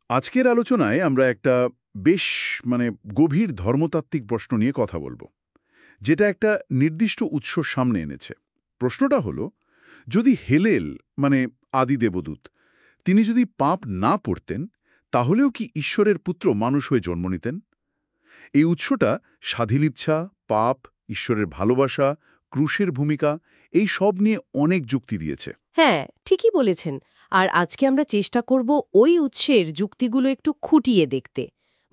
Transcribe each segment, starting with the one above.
আজকের আলোচনায় আমরা একটা বেশ মানে গভীর ধর্মতাত্ত্বিক প্রশ্ন নিয়ে কথা বলবো, যেটা একটা নির্দিষ্ট উৎস সামনে এনেছে। প্রশ্নটা হলো, যদি হেলেল মানে আদি দেবদূত তিনি যদি পাপ না পড়তেন, তাহলেও কি ঈশ্বরের পুত্র মানুষ হয়ে জন্ম নিতেন? এই উৎসটা স্বাধীন ইচ্ছা, পাপ, ঈশ্বরের ভালোবাসা, ক্রুশের ভূমিকা এই সব নিয়ে অনেক যুক্তি দিয়েছে। হ্যাঁ, ঠিকই বলেছেন। আর আজকে আমরা চেষ্টা করব ওই উৎসের যুক্তিগুলো একটু খুঁটিয়ে দেখতে।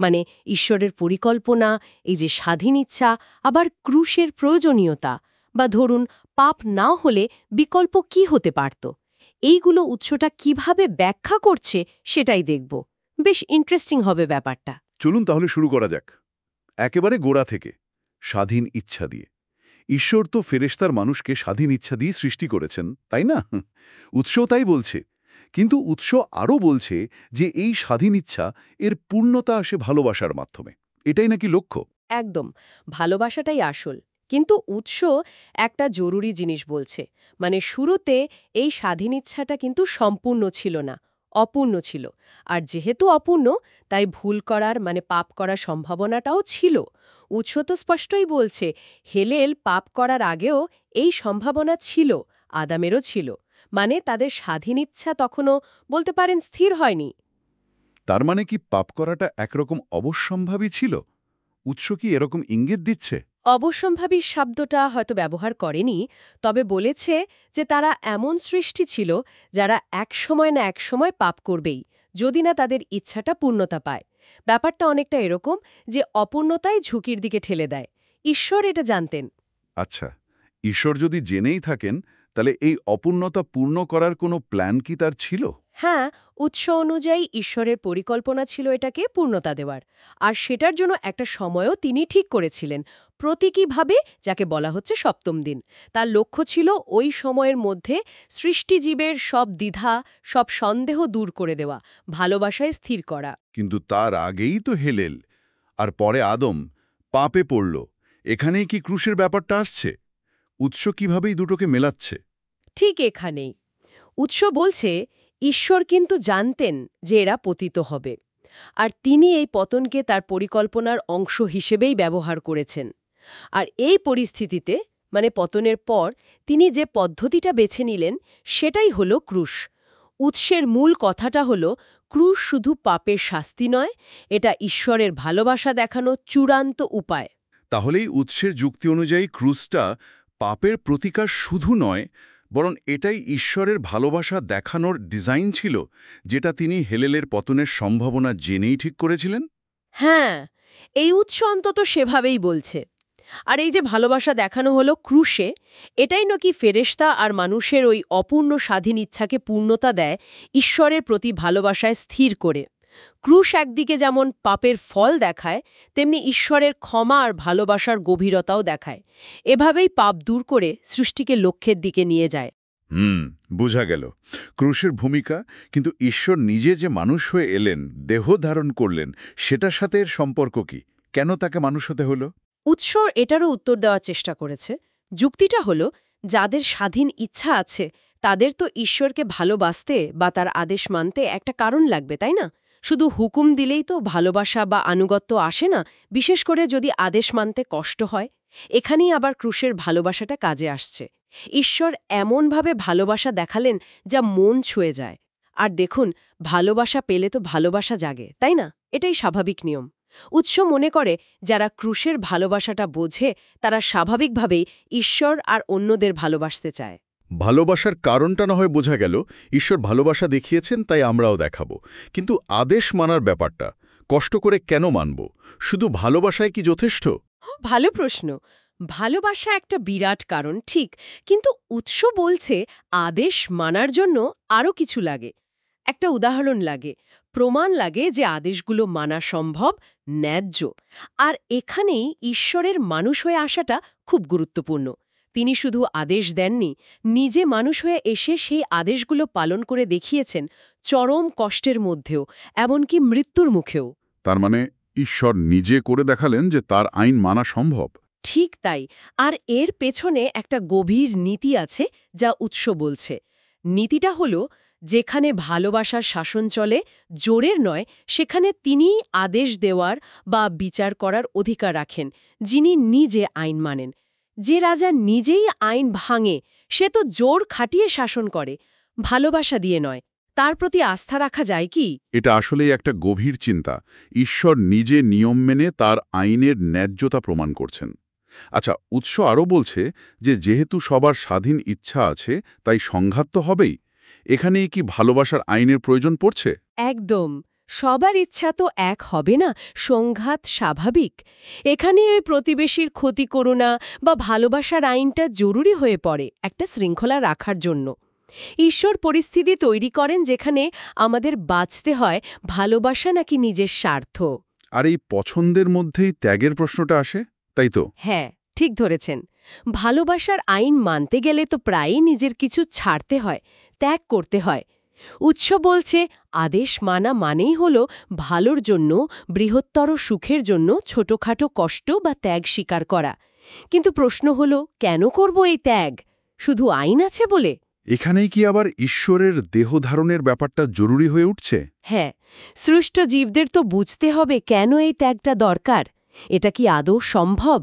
মানে ঈশ্বরের পরিকল্পনা, এই যে স্বাধীন ইচ্ছা, আবার ক্রুশের প্রয়োজনীয়তা, বা ধরুন পাপ না হলে বিকল্প কি হতে পারত, এইগুলো উৎসটা কিভাবে ব্যাখ্যা করছে সেটাই দেখব। বেশ ইন্টারেস্টিং হবে ব্যাপারটা। চলুন তাহলে শুরু করা যাক একেবারে গোড়া থেকে, স্বাধীন ইচ্ছা দিয়ে। ঈশ্বর তো ফেরেশতার মানুষকে স্বাধীন ইচ্ছা দিয়ে সৃষ্টি করেছেন, তাই না? উৎসও তাই বলছে। কিন্তু উৎস আরও বলছে যে এই স্বাধীন ইচ্ছা এর পূর্ণতা আসে ভালোবাসার মাধ্যমে। এটাই নাকি লক্ষ্য? একদম, ভালোবাসাটাই আসল। কিন্তু উৎস একটা জরুরি জিনিস বলছে। মানে শুরুতে এই স্বাধীন ইচ্ছাটা কিন্তু সম্পূর্ণ ছিল না, অপূর্ণ ছিল। আর যেহেতু অপূর্ণ, তাই ভুল করার মানে পাপ করার সম্ভাবনাটাও ছিল। উৎস তো স্পষ্টই বলছে, হেলেল পাপ করার আগেও এই সম্ভাবনা ছিল, আদামেরও ছিল। মানে তাদের স্বাধীন ইচ্ছা তখনও বলতে পারেন স্থির হয়নি। তার মানে কি পাপ করাটা একরকম অবশ্যম্ভাবী ছিল? উৎস কি এরকম ইঙ্গিত দিচ্ছে? অবশ্যম্ভাবী শব্দটা হয়তো ব্যবহার করেনি, তবে বলেছে যে তারা এমন সৃষ্টি ছিল যারা একসময় না একসময় পাপ করবেই, যদি না তাদের ইচ্ছাটা পূর্ণতা পায়। ব্যাপারটা অনেকটা এরকম যে অপূর্ণতাই ঝুঁকির দিকে ঠেলে দেয়। ঈশ্বর এটা জানতেন। আচ্ছা, ঈশ্বর যদি জেনেই থাকেন, তাহলে এই অপূর্ণতা পূর্ণ করার কোনো প্ল্যান কি তার ছিল? হ্যাঁ, উৎস অনুযায়ী ঈশ্বরের পরিকল্পনা ছিল এটাকে পূর্ণতা দেওয়ার। আর সেটার জন্য একটা সময়ও তিনি ঠিক করেছিলেন, প্রতীকীভাবে, যাকে বলা হচ্ছে সপ্তম দিন। তার লক্ষ্য ছিল ওই সময়ের মধ্যে সৃষ্টিজীবের সব দ্বিধা, সব সন্দেহ দূর করে দেওয়া, ভালোবাসায় স্থির করা। কিন্তু তার আগেই তো হেলেল, আর পরে আদম পাপে পড়ল। এখানেই কি ক্রুশের ব্যাপারটা আসছে? উৎস কিভাবেই দুটোকে মেলাচ্ছে? ঠিক এখানেই উৎস বলছে, ঈশ্বর কিন্তু জানতেন যে এরা পতিত হবে, আর তিনি এই পতনকে তার পরিকল্পনার অংশ হিসেবেই ব্যবহার করেছেন। আর এই পরিস্থিতিতে, মানে পতনের পর, তিনি যে পদ্ধতিটা বেছে নিলেন সেটাই হলো ক্রুশ। উৎসের মূল কথাটা হলো, ক্রুশ শুধু পাপের শাস্তি নয়, এটা ঈশ্বরের ভালোবাসা দেখানো চূড়ান্ত উপায়। তাহলেই উৎসের যুক্তি অনুযায়ী ক্রুশটা পাপের প্রতিকার শুধু নয়, বরং এটাই ঈশ্বরের ভালোবাসা দেখানোর ডিজাইন ছিল, যেটা তিনি হেলেলের পতনের সম্ভাবনা জেনেই ঠিক করেছিলেন। হ্যাঁ, এই উৎস অন্তত সেভাবেই বলছে। আর এই যে ভালোবাসা দেখানো হলো ক্রুশে, এটাই নাকি ফেরেশতা আর মানুষের ওই অপূর্ণ স্বাধীন ইচ্ছাকে পূর্ণতা দেয়, ঈশ্বরের প্রতি ভালোবাসায় স্থির করে। ক্রুশ একদিকে যেমন পাপের ফল দেখায়, তেমনি ঈশ্বরের ক্ষমা আর ভালোবাসার গভীরতাও দেখায়। এভাবেই পাপ দূর করে সৃষ্টিকে লক্ষ্যের দিকে নিয়ে যায়। বোঝা গেল ক্রুশের ভূমিকা। কিন্তু ঈশ্বর নিজে যে মানুষ হয়ে এলেন, দেহ ধারণ করলেন, সেটার সাথে এর সম্পর্ক কি? কেন তাকে মানুষ হতে হলো? উৎস এটারও উত্তর দেওয়ার চেষ্টা করেছে। যুক্তিটা হলো, যাদের স্বাধীন ইচ্ছা আছে তাদের তো ঈশ্বরকে ভালোবাসতে বা তার আদেশ মানতে একটা কারণ লাগবে, তাই না? শুধু হুকুম দিলেই তো ভালোবাসা বা আনুগত্য আসে না, বিশেষ করে যদি আদেশ মানতে কষ্ট হয়। এখানেই আবার ক্রুশের ভালোবাসাটা কাজে আসছে। ঈশ্বর এমনভাবে ভালোবাসা দেখালেন যা মন ছুঁয়ে যায়। আর দেখুন, ভালোবাসা পেলে তো ভালোবাসা জাগে, তাই না? এটাই স্বাভাবিক নিয়ম। উৎস মনে করে, যারা ক্রুশের ভালোবাসাটা বোঝে তারা স্বাভাবিকভাবেই ঈশ্বর আর অন্যদের ভালোবাসতে চায়। ভালোবাসার কারণটা না হয় বোঝা গেল, ঈশ্বর ভালোবাসা দেখিয়েছেন তাই আমরাও দেখাবো। কিন্তু আদেশ মানার ব্যাপারটা কষ্ট করে কেন মানব? শুধু ভালোবাসায় কি যথেষ্ট? ভালো প্রশ্ন। ভালোবাসা একটা বিরাট কারণ, ঠিক। কিন্তু উৎস বলছে আদেশ মানার জন্য আরও কিছু লাগে। একটা উদাহরণ লাগে, প্রমাণ লাগে যে আদেশগুলো মানা সম্ভব, ন্যায্য। আর এখানেই ঈশ্বরের মানুষ হয়ে আসাটা খুব গুরুত্বপূর্ণ। তিনি শুধু আদেশ দেননি, নিজে মানুষ হয়ে এসে সেই আদেশগুলো পালন করে দেখিয়েছেন, চরম কষ্টের মধ্যেও, এমনকি মৃত্যুর মুখেও। তার মানে ঈশ্বর নিজে করে দেখালেন যে তার আইন মানা সম্ভব। ঠিক তাই। আর এর পেছনে একটা গভীর নীতি আছে, যা উৎস বলছে। নীতিটা হলো, যেখানে ভালোবাসার শাসন চলে জোরের নয়, সেখানে তিনিই আদেশ দেওয়ার বা বিচার করার অধিকার রাখেন, যিনি নিজে আইন মানেন। যে রাজা নিজেই আইন ভাঙে, সে তো জোর খাটিয়ে শাসন করে, ভালোবাসা দিয়ে নয়। তার প্রতি আস্থা রাখা যায় কি? এটা আসলেই একটা গভীর চিন্তা। ঈশ্বর নিজে নিয়ম মেনে তার আইনের ন্যায্যতা প্রমাণ করছেন। আচ্ছা, উৎস আরও বলছে যে যেহেতু সবার স্বাধীন ইচ্ছা আছে, তাই সংঘাত তো হবেই। এখানেই কি ভালোবাসার আইনের প্রয়োজন পড়ছে? একদম। সবার ইচ্ছা তো এক হবে না, সংঘাত স্বাভাবিক। এখানে ওই প্রতিবেশীর ক্ষতি করো না বা ভালোবাসার আইনটা জরুরি হয়ে পড়ে একটা শৃঙ্খলা রাখার জন্য। ঈশ্বর পরিস্থিতি তৈরি করেন যেখানে আমাদের বাঁচতে হয় ভালোবাসা নাকি নিজের স্বার্থ। আর এই পছন্দের মধ্যেই ত্যাগের প্রশ্নটা আসে, তাই তো? হ্যাঁ, ঠিক ধরেছেন। ভালোবাসার আইন মানতে গেলে তো প্রায়ই নিজের কিছু ছাড়তে হয়, ত্যাগ করতে হয়। উৎস বলছে আদেশ মানা মানেই হল ভালোর জন্য, বৃহত্তর সুখের জন্য ছোটখাটো কষ্ট বা ত্যাগ স্বীকার করা। কিন্তু প্রশ্ন হল, কেন করব এই ত্যাগ? শুধু আইন আছে বলে? এখানেই কি আবার ঈশ্বরের দেহধারণের ব্যাপারটা জরুরি হয়ে উঠছে? হ্যাঁ, সৃষ্ট জীবদের তো বুঝতে হবে কেন এই ত্যাগটা দরকার। এটা কি আদৌ সম্ভব?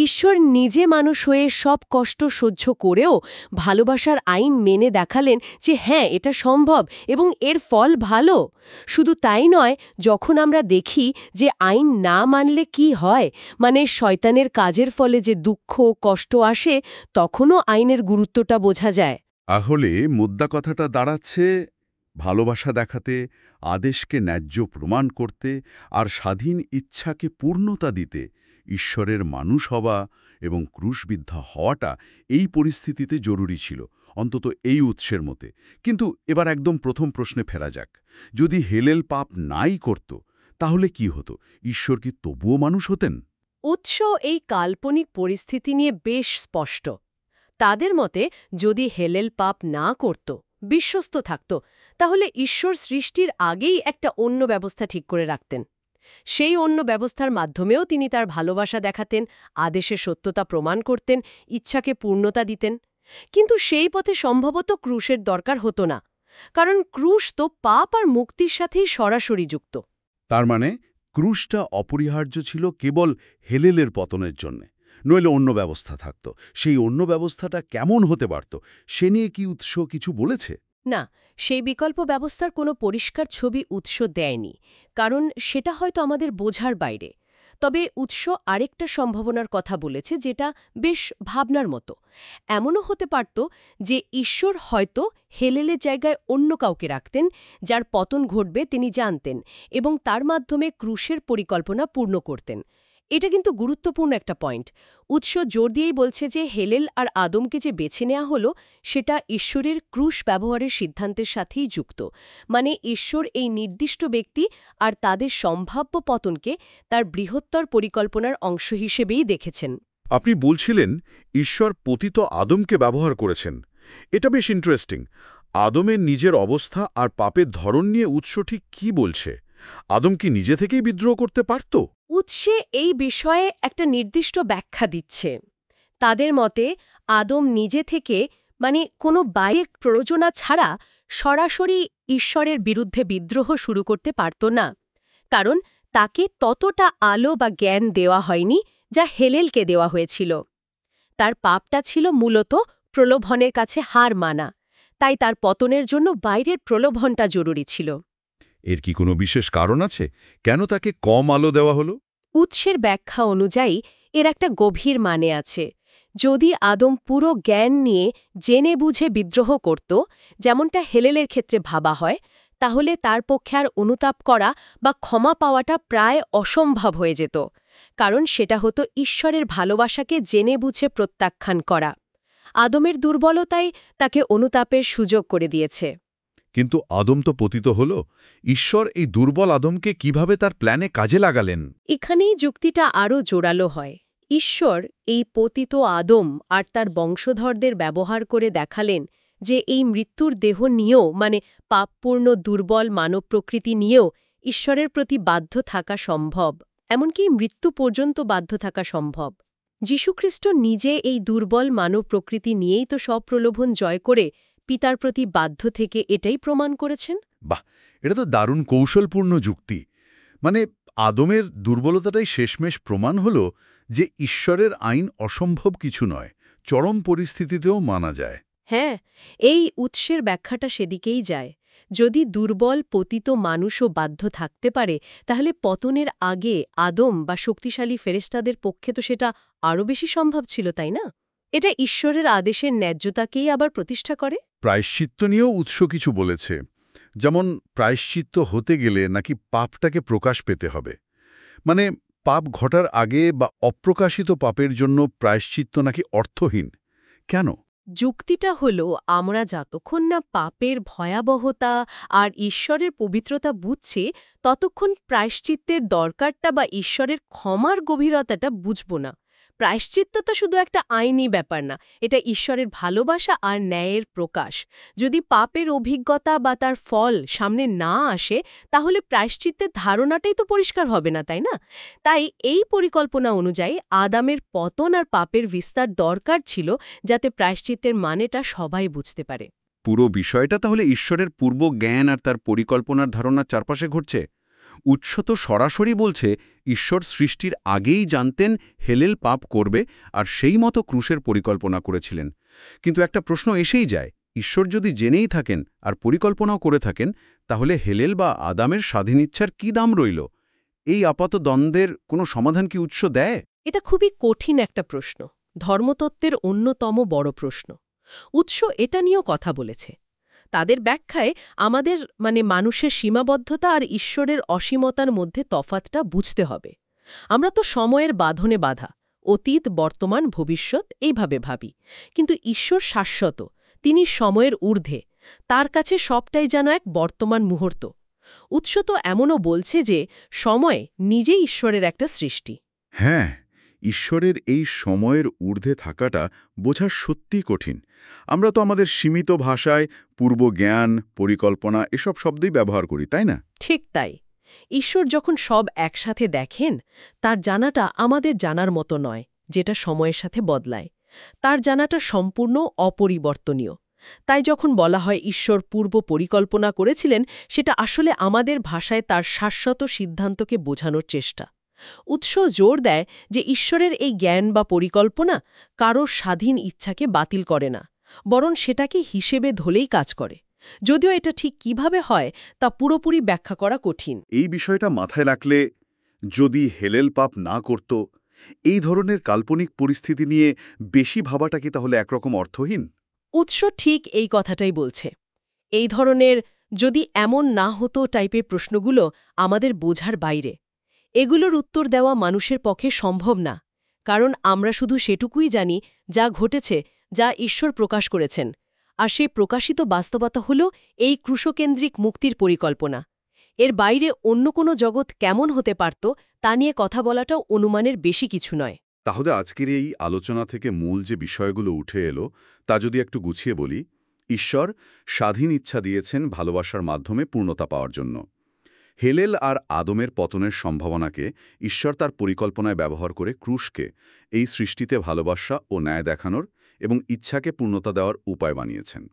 ঈশ্বর নিজে মানুষ হয়ে সব কষ্ট সহ্য করেও ভালোবাসার আইন মেনে দেখালেন যে হ্যাঁ, এটা সম্ভব এবং এর ফল ভালো। শুধু তাই নয়, যখন আমরা দেখি যে আইন না মানলে কি হয়, মানে শয়তানের কাজের ফলে যে দুঃখ কষ্ট আসে, তখনও আইনের গুরুত্বটা বোঝা যায়। তাহলে মুদ্রা কথাটা দাঁড়াচ্ছে ভালোবাসা দেখাতে, আদেশকে ন্যায্য প্রমাণ করতে আর স্বাধীন ইচ্ছাকে পূর্ণতা দিতে ঈশ্বরের মানুষ হওয়া এবং ক্রুশবিদ্ধ হওয়াটা এই পরিস্থিতিতে জরুরি ছিল, অন্তত এই উৎসের মতে। কিন্তু এবার একদম প্রথম প্রশ্নে ফেরা যাক। যদি হেলেল পাপ নাই করত, তাহলে কি হতো? ঈশ্বর কি তবুও মানুষ হতেন? উৎস এই কাল্পনিক পরিস্থিতি নিয়ে বেশ স্পষ্ট। তাদের মতে যদি হেলেল পাপ না করত, বিশ্বস্ত থাকত, তাহলে ঈশ্বর সৃষ্টির আগেই একটা অন্য ব্যবস্থা ঠিক করে রাখতেন। সেই অন্য ব্যবস্থার মাধ্যমেও তিনি তার ভালোবাসা দেখাতেন, আদেশের সত্যতা প্রমাণ করতেন, ইচ্ছাকে পূর্ণতা দিতেন। কিন্তু সেই পথে সম্ভবত ক্রুশের দরকার হতো না, কারণ ক্রুশ তো পাপ আর মুক্তির সাথেই সরাসরি যুক্ত। তার মানে ক্রুশটা অপরিহার্য ছিল কেবল হেলেলের পতনের জন্যে, নইলে অন্য ব্যবস্থা থাকত। সেই অন্য ব্যবস্থাটা কেমন হতে পারত, সে নিয়ে কি উৎস কিছু বলেছে? না, সেই বিকল্প ব্যবস্থার কোনো পরিষ্কার ছবি উৎস দেয়নি, কারণ সেটা হয়তো আমাদের বোঝার বাইরে। তবে উৎস আরেকটা সম্ভাবনার কথা বলেছে, যেটা বেশ ভাবনার মতো। এমনও হতে পারত যে ঈশ্বর হয়তো হেলেলের জায়গায় অন্য কাউকে রাখতেন, যার পতন ঘটবে তিনি জানতেন, এবং তার মাধ্যমে ক্রুশের পরিকল্পনা পূর্ণ করতেন। এটা কিন্তু গুরুত্বপূর্ণ একটা পয়েন্ট। উৎস জোর দিয়েই বলছে যে হেলেল আর আদমকে যে বেছে নেওয়া হলো, সেটা ঈশ্বরের ক্রুশ ব্যবহারের সিদ্ধান্তের সাথেই যুক্ত। মানে ঈশ্বর এই নির্দিষ্ট ব্যক্তি আর তাদের সম্ভাব্য পতনকে তার বৃহত্তর পরিকল্পনার অংশ হিসেবেই দেখেছেন। আপনি বলছিলেন ঈশ্বর পতিত আদমকে ব্যবহার করেছেন। এটা বেশ ইন্টারেস্টিং। আদমের নিজের অবস্থা আর পাপের ধরন নিয়ে উৎস ঠিক কী বলছে? আদম কি নিজে থেকেই বিদ্রোহ করতে পারত? উৎসে এই বিষয়ে একটা নির্দিষ্ট ব্যাখ্যা দিচ্ছে। তাদের মতে আদম নিজে থেকে, মানে কোনো বাইরের প্ররোচনা ছাড়া, সরাসরি ঈশ্বরের বিরুদ্ধে বিদ্রোহ শুরু করতে পারত না, কারণ তাকে ততটা আলো বা জ্ঞান দেওয়া হয়নি যা হেলেলকে দেওয়া হয়েছিল। তার পাপটা ছিল মূলত প্রলোভনের কাছে হার মানা, তাই তার পতনের জন্য বাইরের প্রলোভনটা জরুরি ছিল। এর কি কোনো বিশেষ কারণ আছে কেন তাকে কম আলো দেওয়া হলো? উৎসের ব্যাখ্যা অনুযায়ী এর একটা গভীর মানে আছে। যদি আদম পুরো জ্ঞান নিয়ে জেনে বুঝে বিদ্রোহ করত, যেমনটা হেলেলের ক্ষেত্রে ভাবা হয়, তাহলে তার পক্ষে আর অনুতাপ করা বা ক্ষমা পাওয়াটা প্রায় অসম্ভব হয়ে যেত, কারণ সেটা হতো ঈশ্বরের ভালোবাসাকে জেনে বুঝে প্রত্যাখ্যান করা। আদমের দুর্বলতাই তাকে অনুতাপের সুযোগ করে দিয়েছে। কিন্তু আদম তো পতিত হল। ঈশ্বর এই দুর্বল আদমকে কিভাবে তার প্ল্যানে কাজে লাগালেন? এখানেই যুক্তিটা আরও জোরালো হয়। ঈশ্বর এই পতিত আদম আর তার বংশধরদের ব্যবহার করে দেখালেন যে এই মৃত্যুর দেহ নিয়েও, মানে পাপপূর্ণ দুর্বল মানব প্রকৃতি নিয়েও ঈশ্বরের প্রতি বাধ্য থাকা সম্ভব, এমনকি মৃত্যু পর্যন্ত বাধ্য থাকা সম্ভব। যীশুখ্রিস্ট নিজে এই দুর্বল মানব প্রকৃতি নিয়েই তো সব প্রলোভন জয় করে পিতার প্রতি বাধ্য থেকে এটাই প্রমাণ করেছেন? বাহ, এটা তো দারুণ কৌশলপূর্ণ যুক্তি। মানে আদমের দুর্বলতাটাই শেষমেশ প্রমাণ হলো যে ঈশ্বরের আইন অসম্ভব কিছু নয়, চরম পরিস্থিতিতেও মানা যায়। হ্যাঁ, এই উৎসের ব্যাখ্যাটা সেদিকেই যায়। যদি দুর্বল পতিত মানুষও বাধ্য থাকতে পারে, তাহলে পতনের আগে আদম বা শক্তিশালী ফেরেশতাদের পক্ষে তো সেটা আরও বেশি সম্ভব ছিল, তাই না? এটা ঈশ্বরের আদেশের ন্যায্যতাকেই আবার প্রতিষ্ঠা করে। প্রায়শ্চিত্ত নিয়েও উৎস কিছু বলেছে, যেমন প্রায়শ্চিত্ত হতে গেলে নাকি পাপটাকে প্রকাশ পেতে হবে। মানে পাপ ঘটার আগে বা অপ্রকাশিত পাপের জন্য প্রায়শ্চিত্ত নাকি অর্থহীন। কেন? যুক্তিটা হলো, আমরা যতক্ষণ না পাপের ভয়াবহতা আর ঈশ্বরের পবিত্রতা বুঝছি, ততক্ষণ প্রায়শ্চিত্তের দরকারটা বা ঈশ্বরের ক্ষমার গভীরতাটা বুঝব না। প্রায়শ্চিত্ত তো শুধু একটা আইনি ব্যাপার না, এটা ঈশ্বরের ভালোবাসা আর ন্যায়ের প্রকাশ। যদি পাপের অভিজ্ঞতা বা তার ফল সামনে না আসে, তাহলে প্রায়শ্চিত্তের ধারণাটাই তো পরিষ্কার হবে না, তাই না? তাই এই পরিকল্পনা অনুযায়ী আদামের পতন আর পাপের বিস্তার দরকার ছিল, যাতে প্রায়শ্চিত্তের মানেটা সবাই বুঝতে পারে। পুরো বিষয়টা তাহলে ঈশ্বরের পূর্ব জ্ঞান আর তার পরিকল্পনার ধারণার চারপাশে ঘটছে। উৎস তো সরাসরি বলছে ঈশ্বর সৃষ্টির আগেই জানতেন হেলেল পাপ করবে আর সেই মতো ক্রুশের পরিকল্পনা করেছিলেন। কিন্তু একটা প্রশ্ন এসেই যায়, ঈশ্বর যদি জেনেই থাকেন আর পরিকল্পনাও করে থাকেন, তাহলে হেলেল বা আদামের স্বাধীন ইচ্ছার কী দাম রইল? এই আপাত দ্বন্দ্বের কোনো সমাধান কি উৎস দেয়? এটা খুবই কঠিন একটা প্রশ্ন, ধর্মতত্ত্বের অন্যতম বড় প্রশ্ন। উৎস এটা নিয়েও কথা বলেছে। তাদের ব্যাখ্যায় আমাদের মানুষের সীমাবদ্ধতা আর ঈশ্বরের অসীমতার মধ্যে তফাতটা বুঝতে হবে। আমরা তো সময়ের বাঁধনে বাঁধা, অতীত, বর্তমান, ভবিষ্যৎ এইভাবে ভাবি। কিন্তু ঈশ্বর শাশ্বত, তিনি সময়ের ঊর্ধ্বে, তার কাছে সবটাই যেন এক বর্তমান মুহূর্ত। উৎস তো এমনও বলছে যে সময় নিজেই ঈশ্বরের একটা সৃষ্টি। হ্যাঁ, ঈশ্বরের এই সময়ের ঊর্ধ্বে থাকাটা বোঝা সত্যি কঠিন। আমরা তো আমাদের সীমিত ভাষায় পূর্ব জ্ঞান, পরিকল্পনা এসব শব্দই ব্যবহার করি, তাই না? ঠিক তাই। ঈশ্বর যখন সব একসাথে দেখেন, তার জানাটা আমাদের জানার মতো নয়, যেটা সময়ের সাথে বদলায়। তার জানাটা সম্পূর্ণ অপরিবর্তনীয়। তাই যখন বলা হয় ঈশ্বর পূর্ব পরিকল্পনা করেছিলেন, সেটা আসলে আমাদের ভাষায় তার শাশ্বত সিদ্ধান্তকে বোঝানোর চেষ্টা। উৎস জোর দেয় যে ঈশ্বরের এই জ্ঞান বা পরিকল্পনা কারো স্বাধীন ইচ্ছাকে বাতিল করে না, বরং সেটাকে হিসেবে ধরেই কাজ করে। যদিও এটা ঠিক কিভাবে হয় তা পুরোপুরি ব্যাখ্যা করা কঠিন। এই বিষয়টা মাথায় রাখলে, যদি হেলেল পাপ না করত, এই ধরনের কাল্পনিক পরিস্থিতি নিয়ে বেশি ভাবাটা কি তাহলে একরকম অর্থহীন? উৎস ঠিক এই কথাটাই বলছে। এই ধরনের যদি এমন না হতো টাইপের প্রশ্নগুলো আমাদের বোঝার বাইরে। এগুলোর উত্তর দেওয়া মানুষের পক্ষে সম্ভব না, কারণ আমরা শুধু সেটুকুই জানি যা ঘটেছে, যা ঈশ্বর প্রকাশ করেছেন। আর সেই প্রকাশিত বাস্তবতা হল এই ক্রুশকেন্দ্রিক মুক্তির পরিকল্পনা। এর বাইরে অন্য কোনো জগৎ কেমন হতে পারত তা নিয়ে কথা বলাটাও অনুমানের বেশি কিছু নয়। তাহলে আজকের এই আলোচনা থেকে মূল যে বিষয়গুলো উঠে এলো, তা যদি একটু গুছিয়ে বলি। ঈশ্বর স্বাধীন ইচ্ছা দিয়েছেন ভালোবাসার মাধ্যমে পূর্ণতা পাওয়ার জন্য। হেলেল আর আদমের পতনের সম্ভাবনাকে ঈশ্বর তার পরিকল্পনায় ব্যবহার করে ক্রুশকে এই সৃষ্টিতে ভালোবাসা ও ন্যায় দেখানোর এবং ইচ্ছাকে পূর্ণতা দেওয়ার উপায় বানিয়েছেন।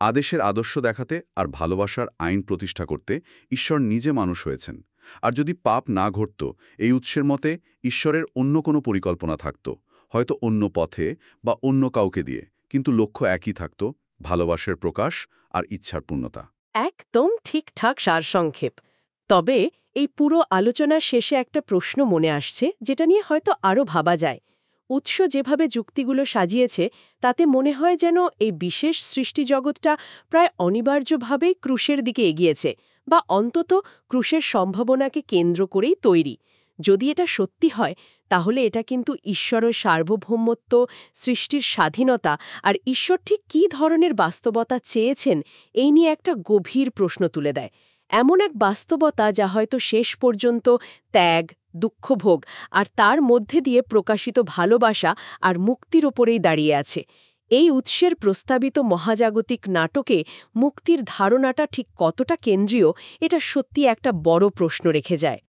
আদেশের আদর্শ দেখাতে আর ভালোবাসার আইন প্রতিষ্ঠা করতে ঈশ্বর নিজে মানুষ হয়েছেন। আর যদি পাপ না ঘটত, এই উৎসের মতে ঈশ্বরের অন্য কোনো পরিকল্পনা থাকত, হয়তো অন্য পথে বা অন্য কাউকে দিয়ে, কিন্তু লক্ষ্য একই থাকত, ভালোবাসার প্রকাশ আর ইচ্ছার পূর্ণতা। একদম ঠিকঠাক সারসংক্ষেপ। তবে এই পুরো আলোচনার শেষে একটা প্রশ্ন মনে আসছে, যেটা নিয়ে হয়তো আরও ভাবা যায়। উৎস যেভাবে যুক্তিগুলো সাজিয়েছে, তাতে মনে হয় যেন এই বিশেষ সৃষ্টিজগৎটা প্রায় অনিবার্যভাবেই ক্রুশের দিকে এগিয়েছে, বা অন্তত ক্রুশের সম্ভাবনাকে কেন্দ্র করেই তৈরি। যদি এটা সত্যি হয়, তাহলে এটা কিন্তু ঈশ্বরের সার্বভৌমত্ব, সৃষ্টির স্বাধীনতা আর ঈশ্বর ঠিক কী ধরনের বাস্তবতা চেয়েছেন এই নিয়ে একটা গভীর প্রশ্ন তুলে দেয়। এমন এক বাস্তবতা যা হয়তো শেষ পর্যন্ত ত্যাগ, দুঃখভোগ আর তার মধ্যে দিয়ে প্রকাশিত ভালোবাসা আর মুক্তির ওপরেই দাঁড়িয়ে আছে। এই উৎসের প্রস্তাবিত মহাজাগতিক নাটকে মুক্তির ধারণাটা ঠিক কতটা কেন্দ্রীয়, এটা সত্যি একটা বড় প্রশ্ন রেখে যায়।